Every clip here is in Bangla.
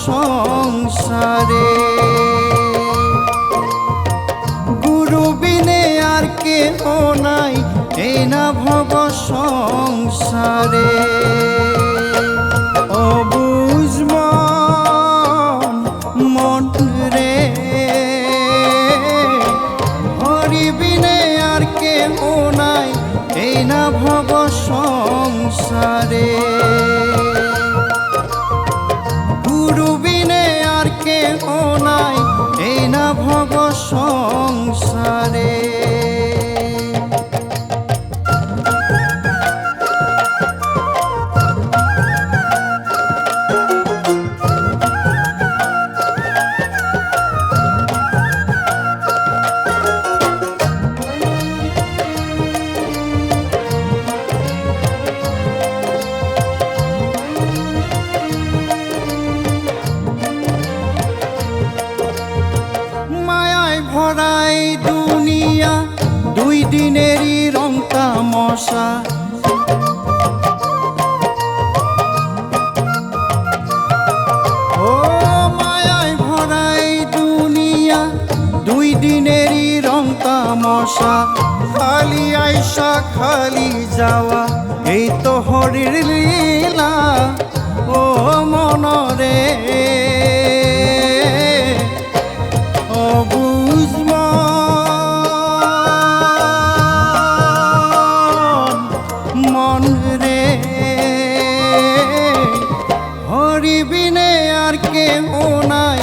সংসারে। গুরু বিনে আর কেহ নাই এই না ভব সংসারে। অবুঝ মন রে, হরি বিনে আর কেহ নাই এই না ভব সংসারে। গুরু বিনে আর কেহ নাই এই না ভব সংসারে। ভরাই দুনিয়া দুই দিনেরই রং তামাশা। ও মায়ায় ভরাই দুনিয়া দুই দিনেরই রং তামাশা। খালি আইসা খালি যাওয়া এই তো হরির লীলা। ও মনরে মন রে, হরি বিনে আর কেহ নাই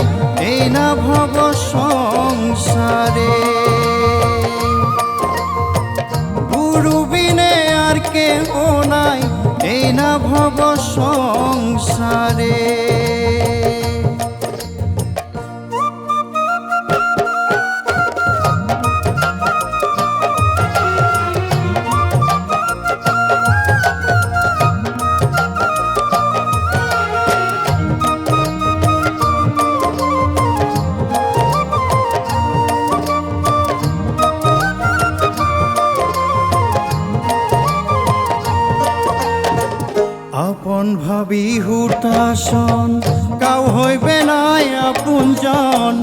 এই না ভব সংসারে। গুরু বিনে আর কেহ নাই এই না ভব সংসারে। আপন ভাবি হুতাশন কাউ হইবে নাই আপনজন।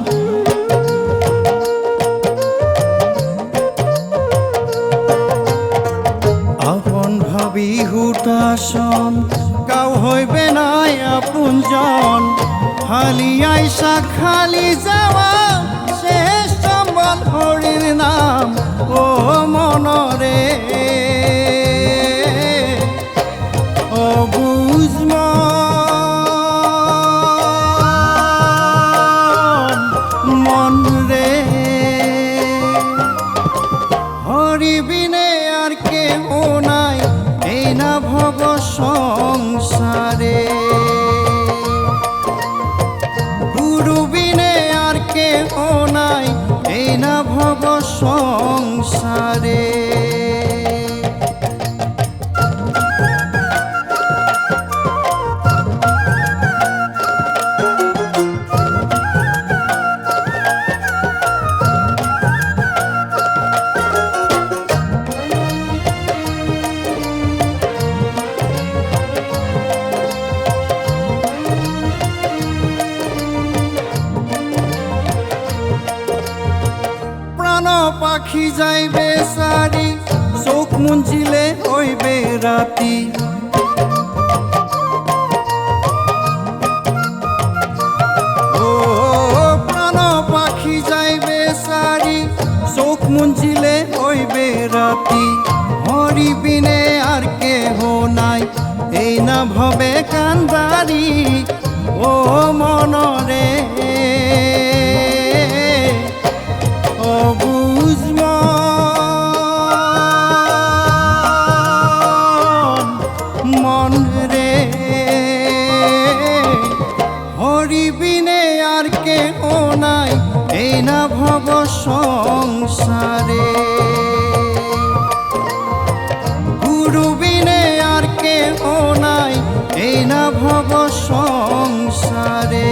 আপন ভাবি হুতাশন কাউ হইবে নাই আপনজন। খালি আইসা খালি যাওয়া শেষ সম্বল হরির নাম। ও মনরে অবুঝ মন রে, হরি বিনে আর কেহ নাই এই না ভব সংসারে। গুরু বিনে আর কেহ নাই এই না ভব সংসারে। পাখি যাইবে সারি চোখ মুঞ্চিলে হইবে রাতি। ও প্রাণ পাখি যাইবে সারি চোখ মুঞ্চিলে হইবে রাতি। হরি বিনে আর কেহ নাই এই না ভবে কান্দারি। ও মনরে অবুঝ মন রে, হরি বিনে আর কেহ নাই এই না ভব সংসারে। গুরু বিনে আর কেহ নাই এই না ভব সংসারে।